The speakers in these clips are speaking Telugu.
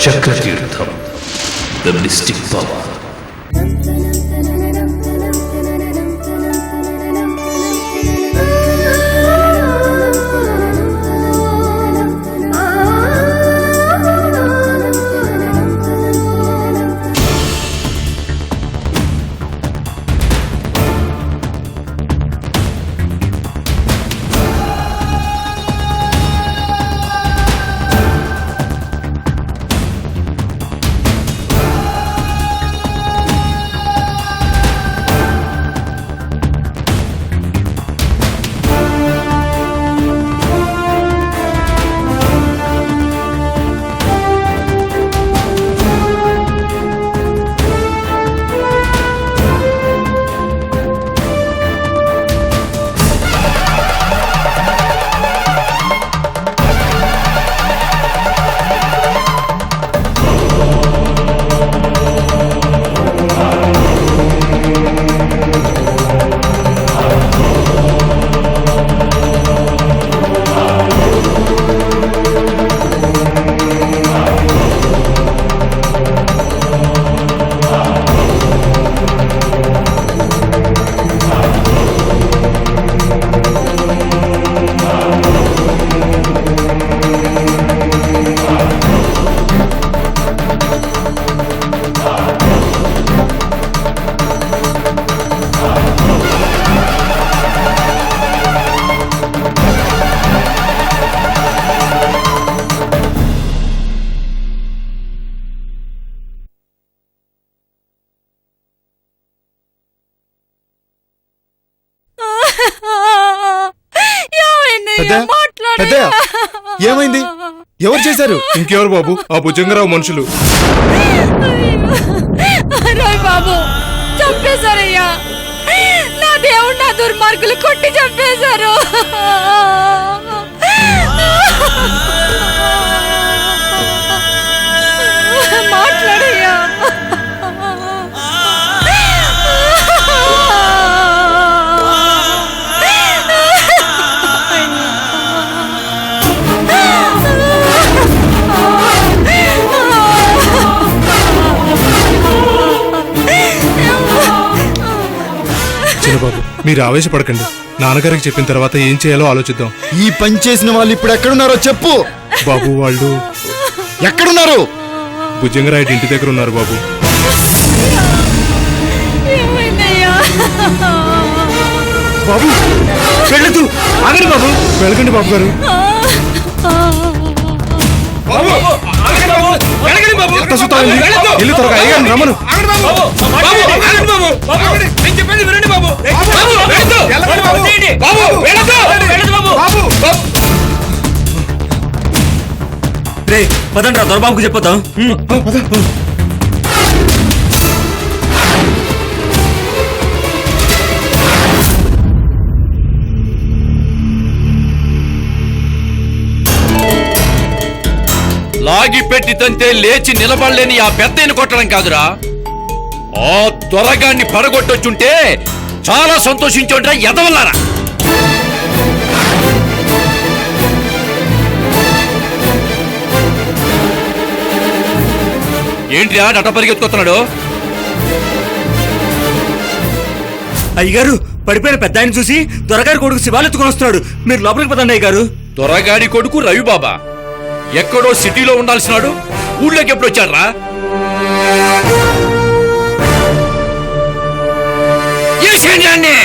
చక్రతీర్థం, ద మిస్టిక్ పవర్. ఏమైంది? ఎవరు చేశారు? ఇంకెవరు బాబు? ఆ భుజంగరావు మనుషులు. బాబు చంపేశారయ్యా, నా దేవుడు నా దుర్మార్గులు కొట్టి చంపేశారు. మాట్లాడయ్యా. బాబు మీరు ఆవేశపడకండి. నాన్నగారికి చెప్పిన తర్వాత ఏం చేయాలో ఆలోచిద్దాం. ఈ పని చేసిన వాళ్ళు ఇప్పుడు ఎక్కడున్నారో చెప్పు బాబు. వాళ్ళు ఎక్కడున్నారు? భుజంగరాయుడు ఇంటి దగ్గర ఉన్నారు బాబు. బాబు వెళ్ళదు, ఆగండి బాబు. వెళ్ళకండి బాబు గారు. ఇల్లు త్వరగా అయ్యాను రమను. పదండి రా, దొరబాబుకు చెప్పొద్దాం. లాగి పెట్టి తంతే లేచి నిలబడలేని ఆ పెద్దని కొట్టడం కాదురా, ఆ త్వరగాన్ని పడగొట్టొచ్చుంటే చాలా సంతోషించోడ్రా ఎదవల్లారా. ఏంటి అట పరిగెత్తుకొస్తున్నాడు? అయ్యగారు, పడిపోయిన పెద్ద ఆయన చూసి దొరగారి కొడుకు శివాలు ఎత్తుకొని వస్తున్నాడు. మీరు లోపలికి పదండి అయ్యగారు. దొరగాడి కొడుకు రవిబాబా ఎక్కడో సిటీలో ఉండాల్సినాడు, ఊళ్ళోకి ఎప్పుడు వచ్చాడ్రా? ఈ సైన్యాన్ని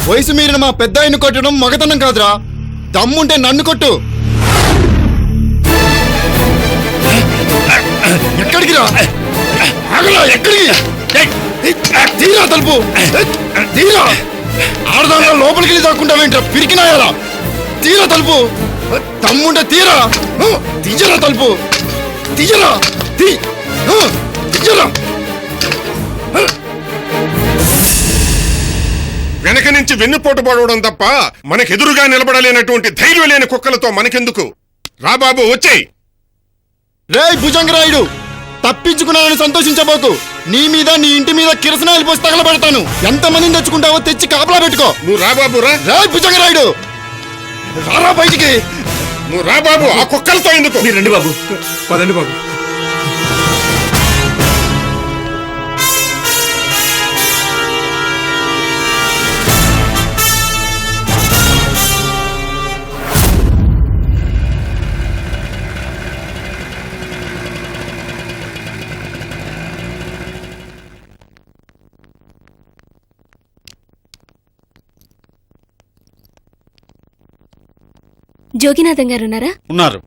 వయసు మీరిన మా పెద్ద ఆయన కొట్టడం మగతనం కాదురా. దమ్ముంటే నన్ను కొట్టు. ఎక్కడికి రా ఆగలా ఎక్కడికి తీరా తలుపు తీరా ఆడదాంట్లో లోపలికి వెళ్ళి దాక్కుంటావేంట్రా పిరికినాయాలా తీరా తలుపు తమ్ముంటే తీరా తీజరా తలుపు తీజరా తీజరా వెనక నుంచి వెన్నుపోటు పడవడం తప్ప మనకెదురుగా నిలబడలేనటువంటి ధైర్యం లేని కుక్కలతో మనకెందుకు? రా బాబు వచ్చేయ్. రేయ్ భుజంగరాయుడు, తప్పించుకున్నానని సంతోషించబోకు. నీ మీద నీ ఇంటి మీద కిరసనాయలు పోసి తగలబెడతాను. ఎంతమందిని తెచ్చుకుంటావో తెచ్చి కాపలా పెట్టుకో. నువ్వు రా బాబు రా. రేయ్ భుజంగరాయుడు, రారా బయటికి. నువ్వు రా బాబు, ఆ కుక్కలతో ఎందుకు? మీరు రండి బాబు. పదండి బాబు. జోగినాథం గారు ఉన్నారా? ఉన్నారు.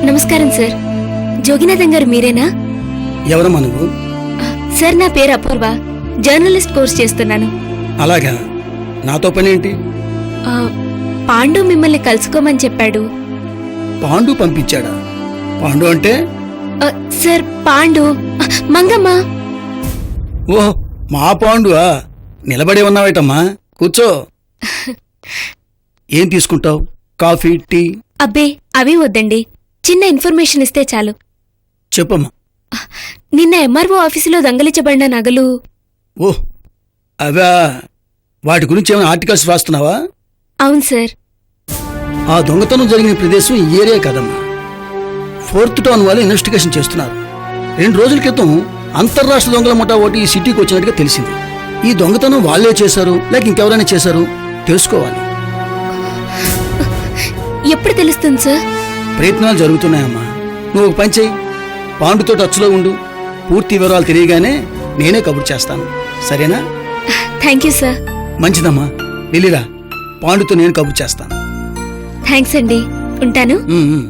నమస్కారం సార్. జోగినాథం గారు మీరేనా? ఎవరమ్మా నువ్వు? సార్ నా పేరు అపూర్వ, జర్నలిస్ట్ కోర్స్ చేస్తున్నాను. అలాగా, నాతో పనేంటి? ఆ, పాండు మిమ్మల్ని కలుసుకోమని చెప్పాడు. పాండు పంపించాడా? పాండు అంటే? ఆ, సార్ పాండు మంగమ్మ. ఓహో, మా పాండువా? నిలబడే ఉన్నావేటమ్మా, కూర్చో. ఏం తీసుకుంటావు? Coffee, tea? అబ్బే అవి వద్దండి, చిన్న ఇన్ఫర్మేషన్ ఇస్తే చాలు. చెప్పమ్మా. నిన్న ఎంఆర్ఓ ఆఫీసులో దొంగలించబడిన నగలు. ఓహ్, అవా? వాటి గురించి ఏమైనా ఆర్టికల్స్ రాస్తున్నావా? అవును సార్. ఆ దొంగతనం జరిగిన ప్రదేశం ఈ ఏరియా కదమ్మా. 4th టౌన్ వాళ్ళు ఇన్వెస్టిగేషన్ చేస్తున్నారు. 2 రోజుల క్రితం అంతర్రాష్ట్ర దొంగల ముఠా ఒకటి ఈ సిటీకి వచ్చినట్టుగా తెలిసింది. ఈ దొంగతనం వాళ్ళే చేశారు లేక ఇంకెవరైనా చేశారు తెలుసుకోవాలి. ఎప్పుడు తెలుస్తుంది సార్? ప్రయత్నాలు జరుగుతున్నాయమ్మా. నువ్వు ఒక పని చెయ్యి, పాండుతో టచ్లో ఉండు. పూర్తి వివరాలు తెలియగానే నేనే కబురు చేస్తాను, సరేనా? Thank you sir. మంచిదమ్మా, వెళ్ళిరా. పాండుతో నేను కబురు చేస్తాను. థ్యాంక్స్ అండి, ఉంటాను. ఉమ్, ఉమ్.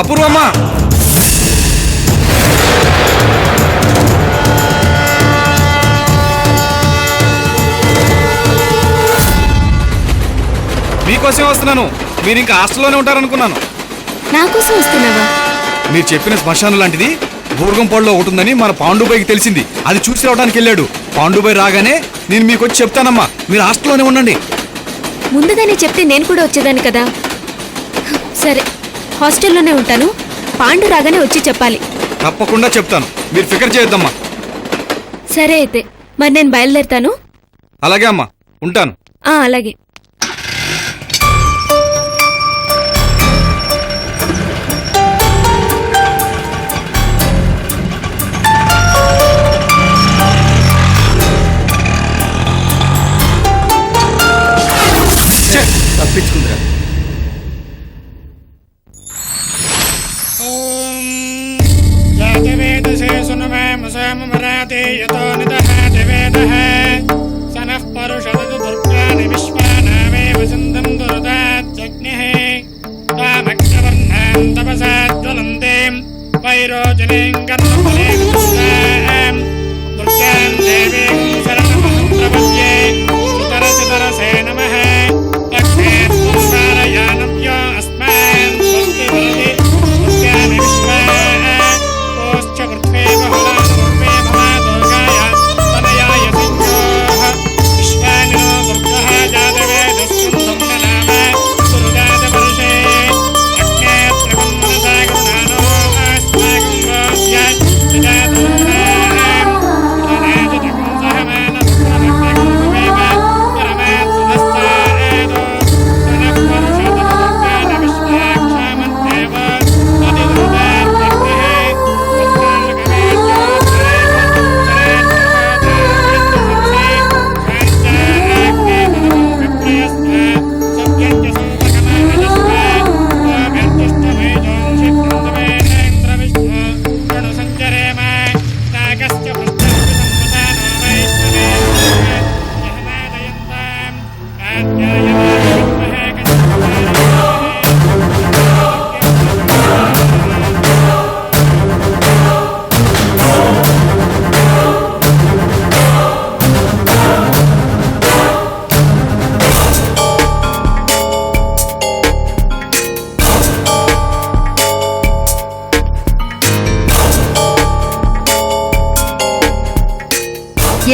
అపూర్వమ్మా, మీకోసమే వస్తున్నాను. మీరు ఇంకా హాస్టల్లోనే ఉంటారనుకున్నాను. నా కోసం వస్తున్నావా? మీరు చెప్పిన శ్మశానం లాంటిది బూర్గంపాడులో ఒకటి ఉందని మన పాండుబాయికి తెలిసింది. అది చూసి రావడానికి వెళ్ళాడు. పాండుబాయి రాగానే నేను మీకు వచ్చి చెప్తానమ్మా, మీరు హాస్టల్లోనే ఉండండి. ముందుగానే చెప్తే నేను కూడా వచ్చేదాన్ని కదా. సరే, హాస్టల్లోనే ఉంటాను. పాండు రాగానే వచ్చి చెప్పాలి. తప్పకుండా చెప్తాను, మీరు ఫికర్ చేయొద్దమ్మా. సరే అయితే మరి నేను బయలుదేరుతాను. అలాగే అమ్మా, ఉంటాను. అలాగే. తప్పించుకుందిరా.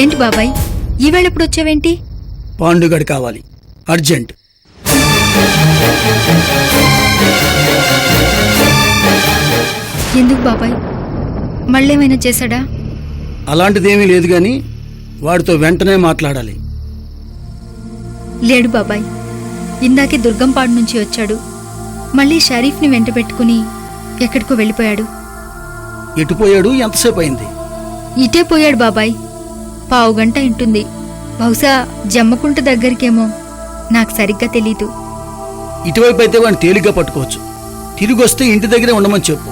ఏంటి బాబాయ్, ఈవేళ ఎప్పుడు వచ్చావేంటి? పాండుగడి కావాలి, అర్జెంట్. ఎందుకు బాబాయ్, మళ్ళేమైనా చేశాడా? అలాంటిదేమీ లేదు గాని వాడితో వెంటనే మాట్లాడాలి. లేడు బాబాయ్, ఇందాకే దుర్గంపాడు నుంచి వచ్చాడు. మళ్ళీ షరీఫ్ని వెంట పెట్టుకుని ఎక్కడికో వెళ్ళిపోయాడు. ఎటుపోయాడు? ఎంతసేపు అయింది? ఇటే పోయాడు బాబాయ్, పావుగంట ఇంటుంది. బహుశా జమ్మకుంట దగ్గరికేమో, నాకు సరిగ్గా తెలీదు. ఇటువైపు అయితే వాడిని తేలిగ్గా పట్టుకోవచ్చు. తిరిగి వస్తే ఇంటి దగ్గరే ఉండమని చెప్పు,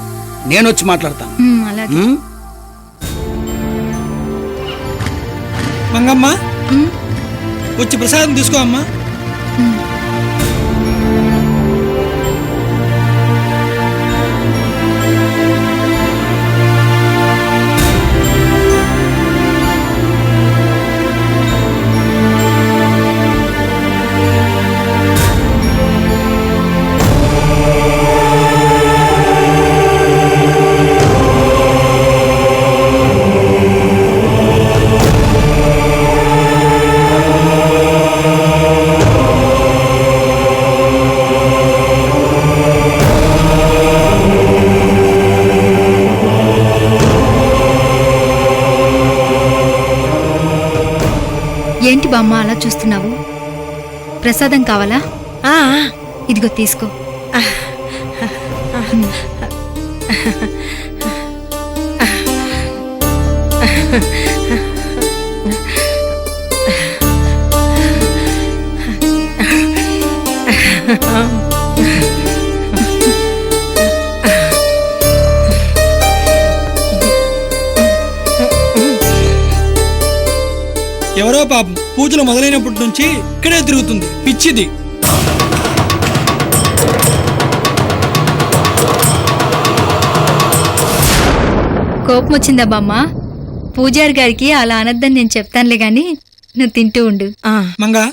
నేనొచ్చి మాట్లాడతాను. అలాగే. మంగమ్మ, వచ్చి ప్రసాదం తీసుకో అమ్మా. ఏంటి బామ్మ అలా చూస్తున్నావు? ప్రసాదం కావాలా? ఇదిగో తీసుకో. ఎవరో పాపం పూజలు మొదలైనప్పటి నుంచి ఇక్కడే తిరుగుతుంది, పిచ్చిది. కోపం వచ్చిందా బామ్మ? పూజారి గారికి అలా అనద్దని నేను చెప్తానులే గాని నువ్వు తింటూ ఉండు. మంగా,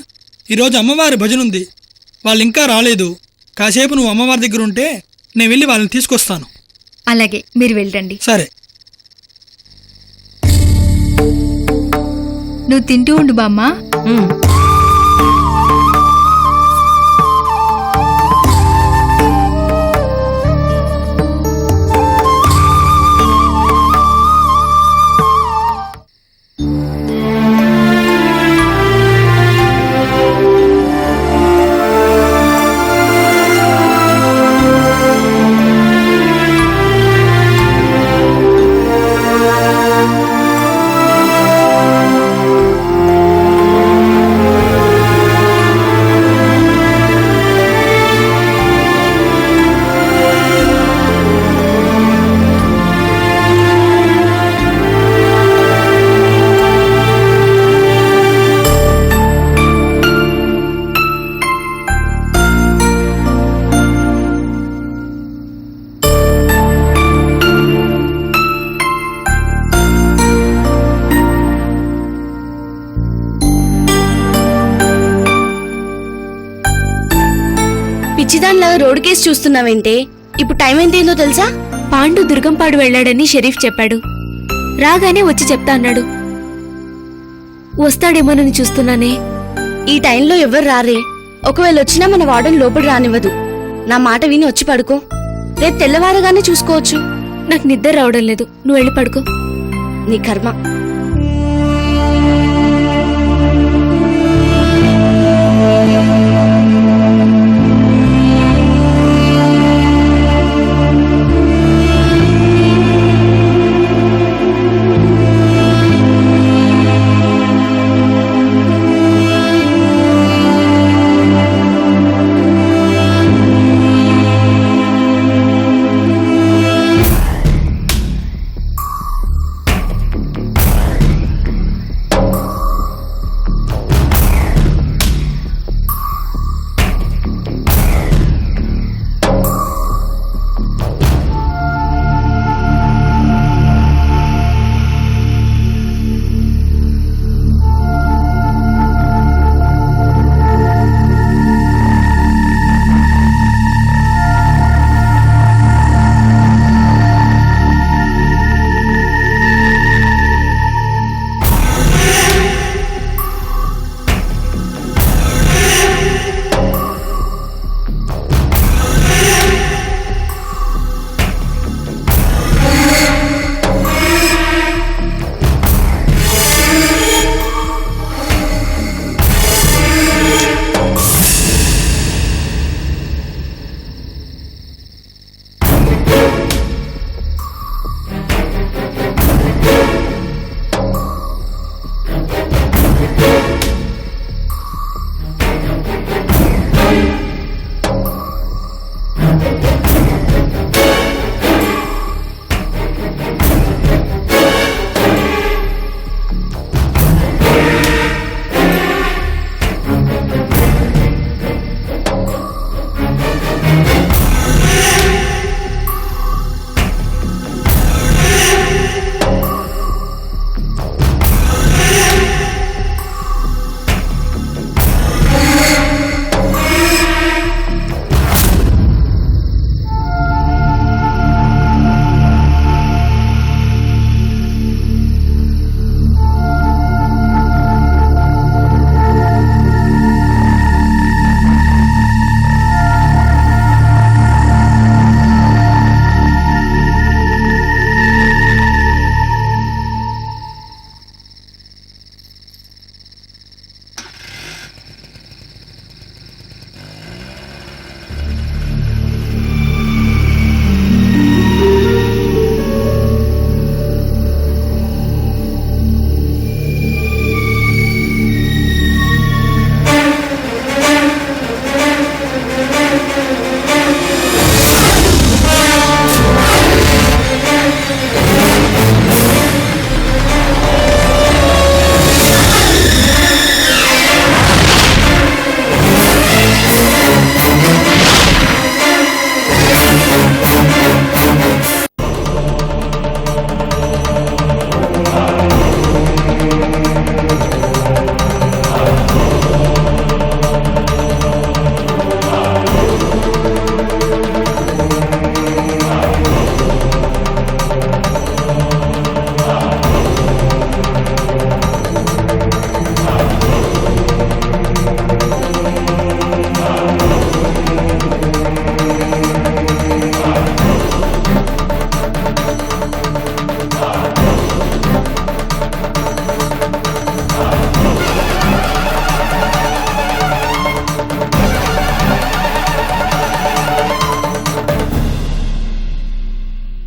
ఈరోజు అమ్మవారి భజన ఉంది, వాళ్ళు ఇంకా రాలేదు. కాసేపు నువ్వు అమ్మవారి దగ్గర ఉంటే నేను వెళ్ళి వాళ్ళని తీసుకొస్తాను. అలాగే, మీరు వెళ్ళండి. సరే. నువ్వు తింటూ ఉండు బామ్మ. కేసు చూస్తున్నావేంటే? ఇప్పుడు టైం ఎంతైందో తెలుసా? పాండు దుర్గంపాడు వెళ్ళాడని షరీఫ్ చెప్పాడు. రాగానే వచ్చి చెప్తా అన్నాడు. వస్తాడేమోనని చూస్తున్నానే. ఈ టైంలో ఎవరు రారే. ఒకవేళ వచ్చినా మన వార్డెన్ లోపల రానివ్వదు. నా మాట విని వచ్చి పడుకో. రేపు తెల్లవారగానే చూసుకోవచ్చు. నాకు నిద్ర రావడం లేదు, నువ్వు వెళ్ళి పడుకో. నీ కర్మ.